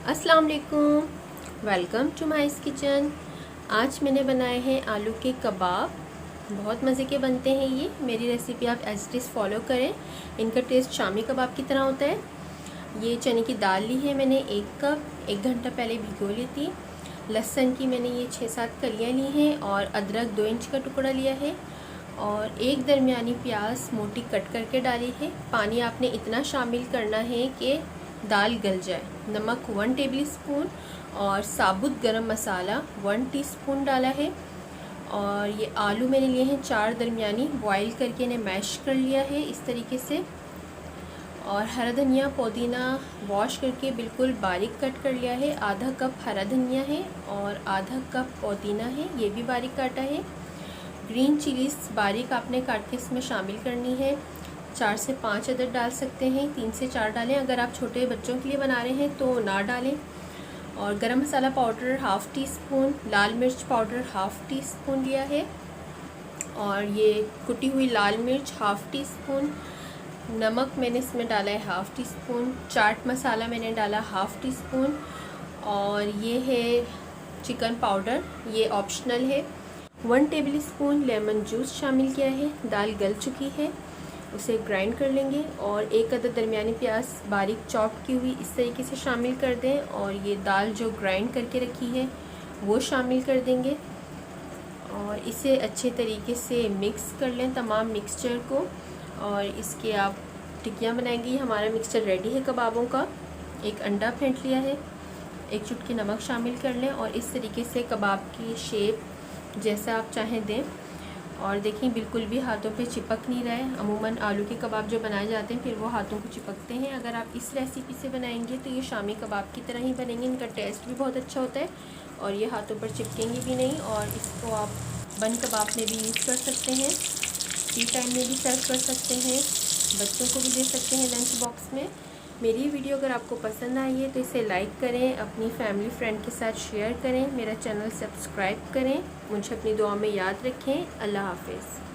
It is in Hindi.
अस्सलाम वालेकुम, वेलकम टू माइस किचन। आज मैंने बनाए हैं आलू के कबाब। बहुत मज़े के बनते हैं ये। मेरी रेसिपी आप एज इट इज़ फॉलो करें। इनका टेस्ट शामी कबाब की तरह होता है। ये चने की दाल ली है मैंने 1 कप, 1 घंटा पहले भिगो ली थी। लहसुन की मैंने ये 6-7 कलियाँ ली हैं और अदरक 2 इंच का टुकड़ा लिया है और एक दरमियानी प्याज मोटी कट करके डाली है। पानी आपने इतना शामिल करना है कि दाल गल जाए। नमक 1 टेबल स्पून और साबुत गरम मसाला 1 टीस्पून डाला है। और ये आलू मैंने लिए हैं 4 दरमियानी, बॉईल करके इन्हें मैश कर लिया है इस तरीके से। और हरा धनिया पुदीना वॉश करके बिल्कुल बारीक कट कर लिया है। आधा कप हरा धनिया है और आधा कप पुदीना है, ये भी बारीक काटा है। ग्रीन चिलीज बारीक आपने काट के इसमें शामिल करनी है। 4 से 5 अदर डाल सकते हैं, 3 से 4 डालें। अगर आप छोटे बच्चों के लिए बना रहे हैं तो ना डालें। और गरम मसाला पाउडर 1/2 टी स्पून, लाल मिर्च पाउडर 1/2 टी स्पून लिया है। और ये कुटी हुई लाल मिर्च 1/2 टी स्पून। नमक मैंने इसमें डाला है 1/2 टी स्पून। चाट मसाला मैंने डाला 1/2 टी स्पून। और ये है चिकन पाउडर, ये ऑप्शनल है। 1 टेबल स्पून लेमन जूस शामिल किया है। दाल गल चुकी है, उसे ग्राइंड कर लेंगे। और 1 अदद दरमियानी प्याज बारीक चॉप की हुई इस तरीके से शामिल कर दें। और ये दाल जो ग्राइंड करके रखी है वो शामिल कर देंगे और इसे अच्छे तरीके से मिक्स कर लें तमाम मिक्सचर को। और इसके आप टिक्कियाँ बनाएंगे। हमारा मिक्सचर रेडी है कबाबों का। एक अंडा फेंट लिया है, 1 चुटकी नमक शामिल कर लें और इस तरीके से कबाब की शेप जैसा आप चाहें दें। और देखिए बिल्कुल भी हाथों पे चिपक नहीं रहा है। अमूमन आलू के कबाब जो बनाए जाते हैं फिर वो हाथों को चिपकते हैं। अगर आप इस रेसिपी से बनाएंगे तो ये शामी कबाब की तरह ही बनेंगे। इनका टेस्ट भी बहुत अच्छा होता है और ये हाथों पर चिपकेंगे भी नहीं। और इसको आप बन कबाब में भी यूज़ कर सकते हैं, टी टाइम में भी सर्व कर सकते हैं, बच्चों को भी दे सकते हैं लंच बॉक्स में। मेरी वीडियो अगर आपको पसंद आई है तो इसे लाइक करें, अपनी फैमिली फ्रेंड के साथ शेयर करें, मेरा चैनल सब्सक्राइब करें। मुझे अपनी दुआ में याद रखें। अल्लाह हाफ़िज़।